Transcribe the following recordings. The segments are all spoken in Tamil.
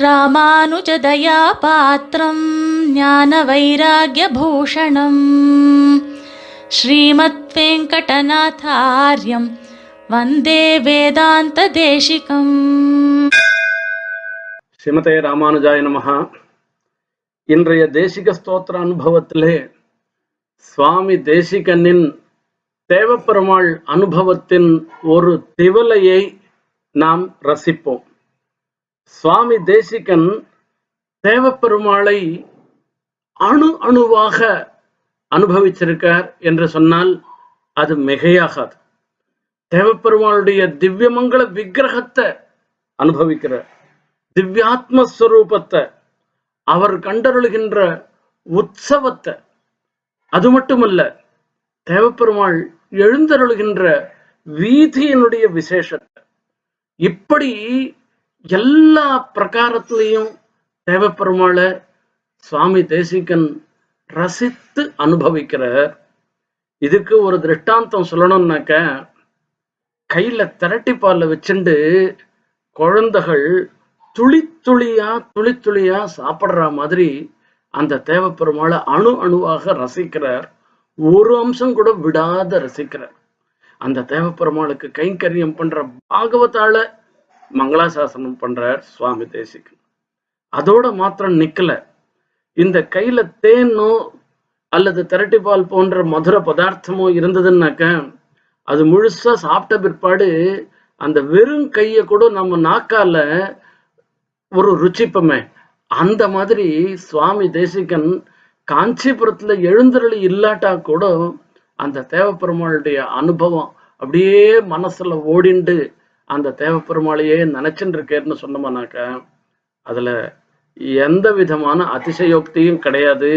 ராமானுஜதயாபாத்திரம் ஞானவைராக்யபூஷணம் ஸ்ரீமத் வெங்கடநாதார்யம் வந்தே வேதாந்ததேசிகம். ஸ்ரீமதே ராமானுஜாய நமஹ. இன்றைய தேசிக ஸ்தோத்திர அனுபவத்திலே சுவாமி தேசிகனின் தேவப்பெருமாள் அனுபவத்தின் ஒரு திவலையை நாம் ரசிப்போம். சுவாமி தேசிகன் தேவப்பெருமாளை அணு அணுவாக அனுபவிச்சிருக்கார் என்று சொன்னால் அது மிகையாகாது. தேவப்பெருமாளுடைய திவ்யமங்கள விக்கிரகத்தை அனுபவிக்கிறார், திவ்யாத்மஸ்வரூபத்தை, அவர் கண்டருளுகின்ற உற்சவத்தை, அது மட்டுமல்ல தேவப்பெருமாள் எழுந்தருளுகின்ற வீதியினுடைய விசேஷத்தை, இப்படி எல்லா பிரகாரத்திலையும் தேவப்பெருமாளை சுவாமி தேசிகன் ரசித்து அனுபவிக்கிறார். இதுக்கு ஒரு திருஷ்டாந்தம் சொல்லணும்னாக்க, கையில திரட்டி பால்ல வச்சுண்டு குழந்தைகள் துளி துளியா சாப்பிடுற மாதிரி அந்த தேவப்பெருமாளை அணு அணுவாக ரசிக்கிறார். ஒரு அம்சம் கூட விடாத ரசிக்கிறார். அந்த தேவப்பெருமாளுக்கு கைங்கரியம் பண்ற பாகவதால மங்களாசாசனம் பண்றார் சுவாமி தேசிகன். அதோட மாத்திரம் நிக்கல, இந்த கையில தேனோ அல்லது திரட்டிப்பால் போன்ற மதுர பதார்த்தமோ இருந்ததுன்னாக்க அது முழுசா சாப்பிட்ட பிற்பாடு அந்த வெறும் கைய கூட நம்ம நாக்கால ஒரு ருச்சிப்பமே. அந்த மாதிரி சுவாமி தேசிகன் காஞ்சிபுரத்துல எழுந்தருளி இல்லாட்டா கூட அந்த தேவப்பெருமாளுடைய அனுபவம் அப்படியே மனசுல ஓடிண்டு அந்த தேவப்பெருமாளையே நினைச்சுட்டு இருக்கேன்னு சொன்னோம்னாக்க அதுல எந்த விதமான அதிசயோக்தியும் கிடையாது.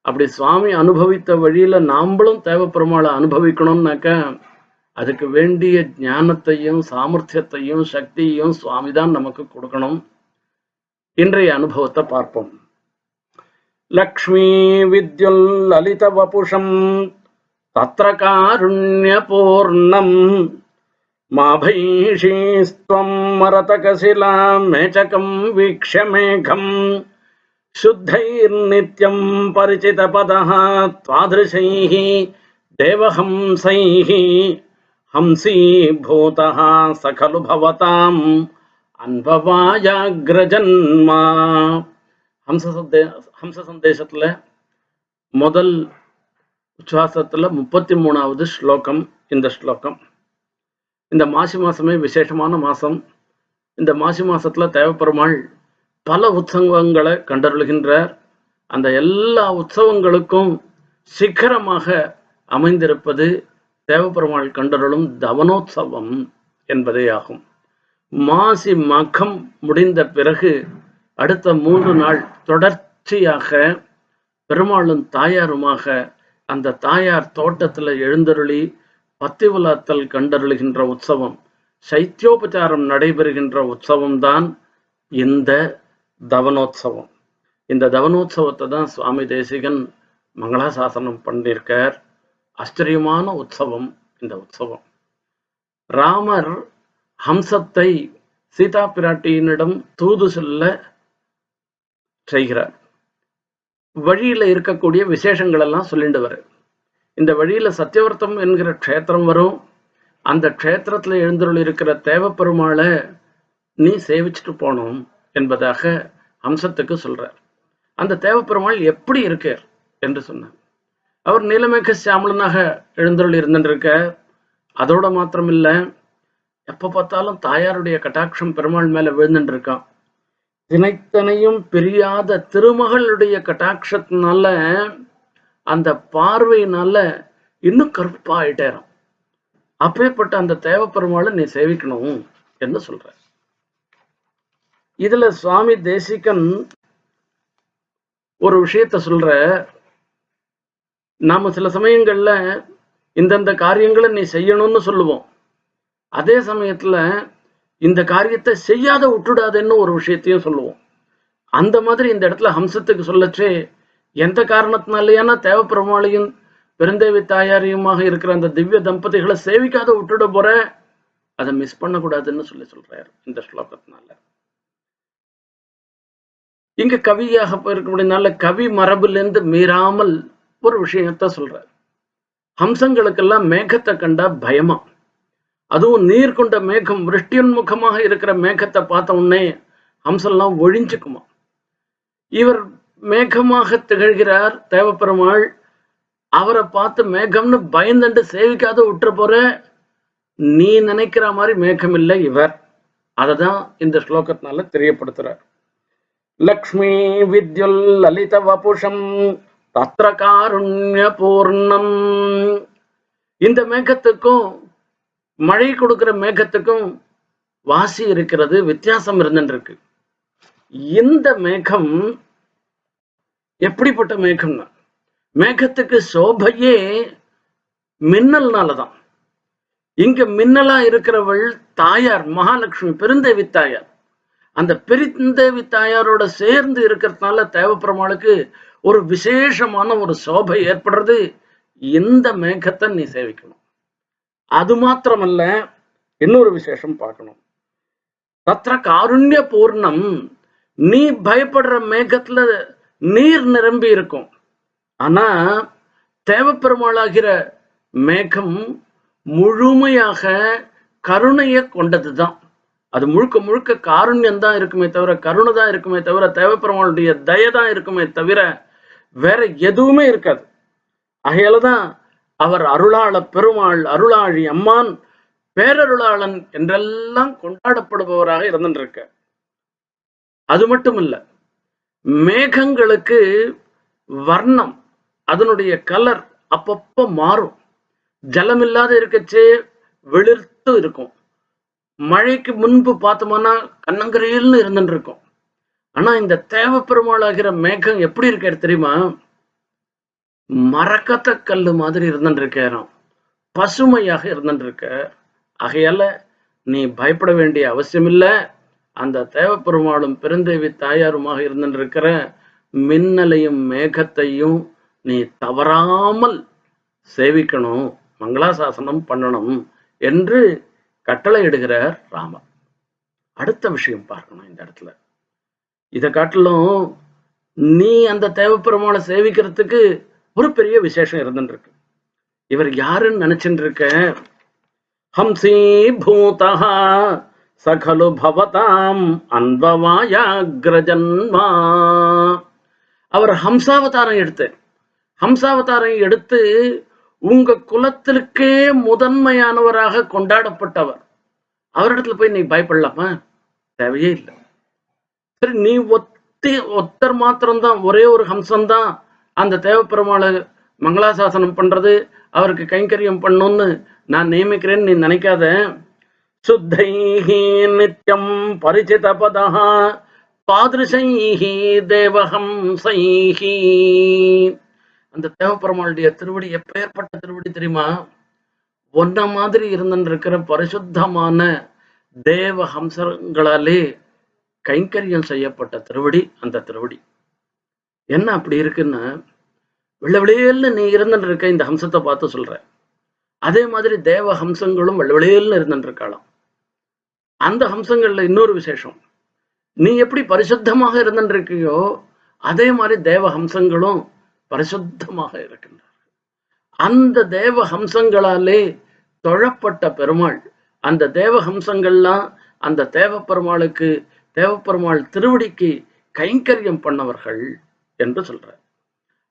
அப்படி சுவாமி அனுபவித்த வழியில நாம்பளும் தேவப்பெருமாளை அனுபவிக்கணும்னாக்க அதுக்கு வேண்டிய ஞானத்தையும் சாமர்த்தியத்தையும் சக்தியையும் சுவாமிதான் நமக்கு கொடுக்கணும். இன்றைய அனுபவத்தை பார்ப்போம். லக்ஷ்மி வித்யுல் லலித வபுஷம் தத்ர காருண்ய பூர்ணம் மாபைஷீஸ்த்வம் மரதகசிலாம் மேச்சகம் வீக்ஷ்ய மேகம் சுத்தைர்நித்யம் பரிசிதபதः த்வாத்ருஷைः தேவஹம்சைः ஹம்சீபூதः சகலு பவதாம் அன்பவாயாக்ரஜன்மா. ஹம்ச சந்தேசத்துல முதல் உச்சாசத்துல 33வது ஸ்லோகம் இந்த ஸ்லோகம். இந்த மாசி மாசமே விசேஷமான மாசம். இந்த மாசி மாசத்துல தேவப்பெருமாள் பல உற்சவங்களை கண்டருளுகின்றார். அந்த எல்லா உற்சவங்களுக்கும் சிகரமாக அமைந்திருப்பது தேவப்பெருமாள் கண்டருளும் தவனோத்சவம் என்பதே ஆகும். மாசி மகம் முடிந்த பிறகு அடுத்த 3 நாள் தொடர்ச்சியாக பெருமாளும் தாயாருமாக அந்த தாயார் தோட்டத்துல எழுந்தருளி பத்தி உலாத்தல் கண்டருளுகின்ற உற்சவம், சைத்தியோபச்சாரம் நடைபெறுகின்ற உற்சவம் தான் இந்த தவனோத்சவம். இந்த தவனோத்சவத்தை தான் சுவாமி தேசிகன் மங்களாசாசனம் பண்ணியிருக்கார். ஆச்சரியமான உற்சவம் இந்த உற்சவம். ராமர் ஹம்சத்தை சீதா பிராட்டியினிடம் தூது செல்ல செய்கிறார். வழியில இருக்கக்கூடிய விசேஷங்கள் எல்லாம் சொல்லிட்டு வர, இந்த வழியில சத்தியவர்த்தம் என்கிற க்ஷேத்திரம் வரும். அந்த க்ஷேத்திரத்துல எழுந்தருள் இருக்கிற தேவப்பெருமாளை நீ சேவிச்சுட்டு போனோம் என்பதாக ஹம்சத்துக்கு சொல்றார். அந்த தேவப்பெருமாள் எப்படி இருக்கார் என்று சொன்னார். அவர் நீலமேக சியாமலனாக எழுந்தருள் இருந்துருக்க. அதோட மாத்திரம் இல்ல, எப்ப பார்த்தாலும் தாயாருடைய கட்டாட்சம் பெருமாள் மேல விழுந்துட்டு இருக்கான். தினைத்தனையும் பிரியாத திருமகளுடைய கட்டாட்சத்தினால அந்த பார்வையினால இன்னும் கருப்பா ஆயிட்டேறான். அப்பேற்பட்ட அந்த தேவப்பெருமாளை நீ சேவிக்கணும் என்று சொல்ற. இதுல சுவாமி தேசிகன் ஒரு விஷயத்த சொல்ற. நாம சில சமயங்கள்ல இந்தந்த காரியங்களை நீ செய்யணும்னு சொல்லுவோம். அதே சமயத்துல இந்த காரியத்தை செய்யாத விட்டுடாதுன்னு ஒரு விஷயத்தையும் சொல்லுவோம். அந்த மாதிரி இந்த இடத்துல ஹம்சத்துக்கு சொல்லச்சே எந்த காரணத்தினாலேயான தேவப்பெருமாளையும் பெருந்தேவி தாயாரியுமாக இருக்கிற அந்த திவ்ய தம்பதிகளை சேவிக்காத விட்டுட போற, அதை மிஸ் பண்ணக்கூடாதுன்னு சொல்றாரு இந்த ஸ்லோகத்தினால. இங்க கவியாக போயிருக்கக்கூடியனால கவி மரபுலேருந்து மீறாமல் ஒரு விஷயத்த சொல்றார். ஹம்சங்களுக்கெல்லாம் மேகத்தை கண்டா பயமா, அதுவும் நீர் கொண்ட மேகம் விருஷ்டியுன்முகமாக இருக்கிற மேகத்தை பார்த்த உடனே ஹம்செல்லாம் ஒழிஞ்சுக்குமா. இவர் மேகமாக திகழ்கிறார் தேவப்பெருமாள். அவரை பார்த்து மேகம்னு பயந்துட்டு சேவிக்காத விட்டுற போற, நீ நினைக்கிற மாதிரி மேகம் இல்லை இவர். அததான் இந்த ஸ்லோகத்தினால தெரியப்படுத்துறார். லக்ஷ்மி வித்யுல் லலித வபுஷம் தத்ர காருண்ய பூர்ணம். இந்த மேகத்துக்கும் மழை கொடுக்கிற மேகத்துக்கும் வாசி இருக்கிறது, வித்தியாசம் இருந்துருக்கு. இந்த மேகம் எப்படிப்பட்ட மேகம்னா, மேகத்துக்கு சோபையே மின்னல்னாலதான். இங்க மின்னலா இருக்கிறவள் தாயார் மகாலட்சுமி, பெருந்தேவி தாயார். அந்த பெருந்தேவி தாயாரோட சேர்ந்து இருக்கிறதுனால தேவப்பெருமாளுக்கு ஒரு விசேஷமான ஒரு சோபை ஏற்படுறது. இந்த மேகத்தை நீ சேவிக்கணும். அது மாத்திரமல்ல, இன்னொரு விசேஷம் பார்க்கணும். தத்ர காருண்ய பூர்ணம். நீ பயப்படுற மேகத்துல நீர் நிரம்பி இருக்கும். ஆனா தேவப்பெருமாளாகிற மேகம் முழுமையாக கருணையை கொண்டதுதான். அது முழுக்க முழுக்க காருண்யம் தான் இருக்குமே தவிர, கருணை தான் இருக்குமே தவிர, தேவப்பெருமாளுடைய தயதான் இருக்குமே தவிர வேற எதுவுமே இருக்காது. ஆகையாலதான் அவர் அருளாள பெருமாள், அருளாழி அம்மான், பேரருளாளன் என்றெல்லாம் கொண்டாடப்படுபவராக இருந்துருக்க. அது மட்டும் இல்ல, மேகங்களுக்கு வர்ணம், அதனுடைய கலர் அப்பப்போ மாறும். ஜலமில்லாத இருக்கச்சே வெளிர்த்து இருக்கும். மழைக்கு முன்பு பார்த்தோம்னா கண்ணங்கரையில்னு இருந்துட்டு இருக்கும். ஆனா இந்த தேவப்பெருமாளாகிற மேகம் எப்படி இருக்காரு தெரியுமா? மரக்கத்த கல்லு மாதிரி இருந்துட்டு இருக்காராம், பசுமையாக இருந்துட்டு இருக்க. ஆகையால நீ பயப்பட வேண்டிய அவசியம் இல்லை. அந்த தேவப்பெருமாளும் பெருந்தேவி தாயாருமாக இருந்துட்டு இருக்கிற மின்னலையும் மேகத்தையும் நீ தவறாமல் சேவிக்கணும், மங்களாசாசனம் பண்ணணும் என்று கட்டளை இடுகிறார் ராமர். அடுத்த விஷயம் பார்க்கணும் இந்த இடத்துல. இதை காட்டிலும் நீ அந்த தேவப்பெருமாளை சேவிக்கிறதுக்கு ஒரு பெரிய விசேஷம் இருந்துட்டு இருக்கு. இவர் யாருன்னு நினைச்சுட்டு இருக்க? ஹம்சி பூதா சகலு பவதாம் அன்பவாயாக்ரஜன்மா. அவர் ஹம்சாவதாரம் எடுத்து உங்க குலத்திற்கே முதன்மையானவராக கொண்டாடப்பட்டவர். அவரிடத்துல போய் நீ பயப்படலாமா? தேவையே இல்லை. சரி, நீ ஒத்தர் மாத்திரம்தான், ஒரே ஒரு ஹம்சம்தான் அந்த தேவப்பெருமாளை மங்களாசாசனம் பண்றது, அவருக்கு கைங்கரியம் பண்ணணும்னு நான் நியமிக்கிறேன்னு நீ நினைக்காத. சுத்தைஹி நித்யம் பரிசித பதா பாதிருஷைஹி தேவஹம்சைஹி. அந்த தேவப்பெருமாளுடைய திருவடி எப்பேற்பட்ட திருவடி தெரியுமா? ஒன்ன மாதிரி இருந்துட்டு இருக்கிற பரிசுத்தமான தேவ ஹம்சங்களாலே கைங்கரியம் செய்யப்பட்ட திருவடி அந்த திருவடி. என்ன அப்படி இருக்குன்னா, வெள்ளவெளியல்னு நீ இருந்துட்டு இருக்க, இந்த ஹம்சத்தை பார்த்து சொல்ற. அதே மாதிரி தேவ ஹம்சங்களும் வெள்ளவெளியல்னு இருந்துட்டு இருக்கலாம். அந்த ஹம்சங்கள்ல இன்னொரு விசேஷம், நீ எப்படி பரிசுத்தமாக இருந்துட்டு இருக்கியோ அதே மாதிரி தேவ ஹம்சங்களும் பரிசுத்தமாக இருக்கின்றார். அந்த தேவ ஹம்சங்களாலே தொழப்பட்ட பெருமாள். அந்த தேவ ஹம்சங்கள்லாம் அந்த தேவப்பெருமாளுக்கு, தேவப்பெருமாள் திருவடிக்கு கைங்கரியம் பண்ணவர்கள் என்று சொல்றார்.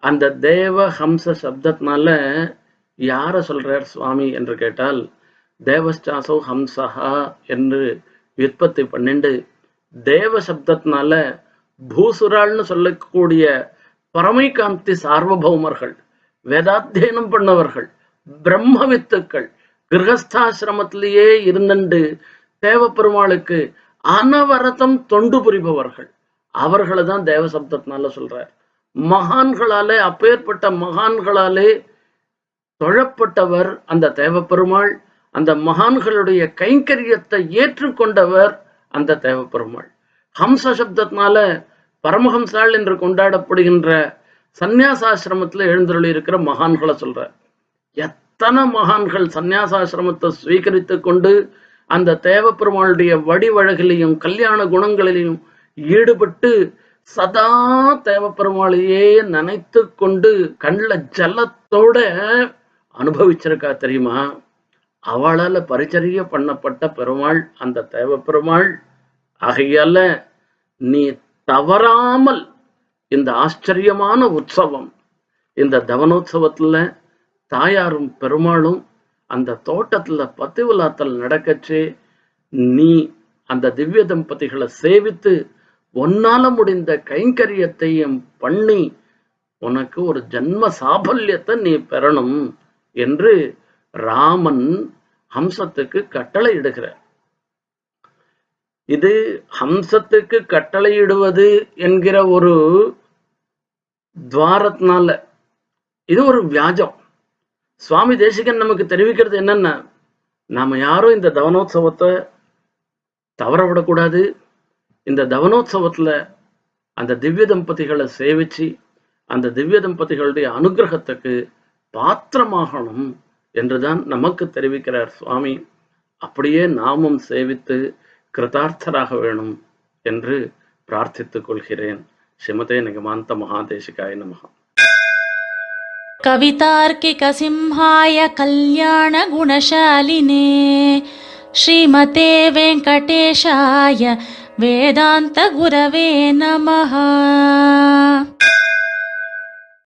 அந்த தேவ ஹம்ச சப்தத்தினால யார சொல்றார் சுவாமி என்று கேட்டால், தேவஸ்டாசோ ஹம்சஹா என்று விற்பத்தி பண்ணிண்டு, தேவ சப்தத்தினால பூசுராள்னு சொல்லக்கூடிய பரமைகாந்தி சார்வபௌமர்கள், வேதாத்தியனம் பண்ணவர்கள், பிரம்மவித்துக்கள், கிரகஸ்தாசிரமத்திலேயே இருந்துண்டு தேவப்பெருமாளுக்கு அனவரதம் தொண்டு புரிபவர்கள், அவர்களை தான் தேவ சப்தத்தினால சொல்றார். மகான்களாலே, அப்பேற்பட்ட மகான்களாலே தொழப்பட்டவர் அந்த தேவப்பெருமாள். அந்த மகான்களுடைய கைங்கரியத்தை ஏற்றுக்கொண்டவர் அந்த தேவப்பெருமாள். ஹம்ச சப்தத்தினால பரமஹம்சாள் என்று கொண்டாடப்படுகின்ற சந்நியாசாசிரமத்துல எழுந்தருளி இருக்கிற மகான்களை சொல்ற. எத்தனை மகான்கள் சந்நியாசாசிரமத்தை ஸ்வீகரித்து கொண்டு அந்த தேவப்பெருமாளுடைய வடிவழகிலையும் கல்யாண குணங்களிலையும் ஈடுபட்டு சதா தேவப்பெருமாளையே நினைத்து கொண்டு கண்ல ஜலத்தோட அனுபவிச்சிருக்கா தெரியுமா? அவளால பரிச்சரிய பண்ணப்பட்ட பெருமாள் அந்த தேவப்பெருமாள். ஆகையால நீ தவறாமல் இந்த ஆச்சரியமான உற்சவம், இந்த தவனோத்சவத்துல தாயாரும் பெருமாளும் அந்த தோட்டத்துல பத்திவிழாத்தல் நடக்கச்சு நீ அந்த திவ்ய தம்பதிகளை சேவித்து ஒன்னால முடிந்த கைங்கரியத்தையும் பண்ணி உனக்கு ஒரு ஜன்ம சாபல்யத்தை நீ பெறணும் என்று ராமன் ஹம்சத்துக்கு கட்டளை இடுகிறார். இது ஹம்சத்துக்கு கட்டளையிடுவது என்கிற ஒரு துவாரத்தினால இது ஒரு வியாஜம். சுவாமி தேசிகன் நமக்கு தெரிவிக்கிறது என்னன்னா, நாம யாரும் இந்த தவனோத்சவத்தை தவற விடக்கூடாது. இந்த தவனோத்சவத்துல அந்த திவ்ய தம்பதிகளை சேவிச்சு அந்த திவ்ய தம்பதிகளுடைய அனுகிரகத்துக்கு பாத்திரமாகணும் என்றுதான் நமக்கு தெரிவிக்கிறார் சுவாமி. அப்படியே நாமும் சேவித்து கிருதார்த்தராக வேணும் என்று பிரார்த்தித்துக் கொள்கிறேன். ஸ்ரீமதே நிகமாந்த மகாதேசிகாய நமஹ. கவிதார்க்கிக சிம்ஹாய கல்யாண குணசாலினே ஸ்ரீமதே வெங்கடேஷாய வேதாந்த குரவே நமஹ.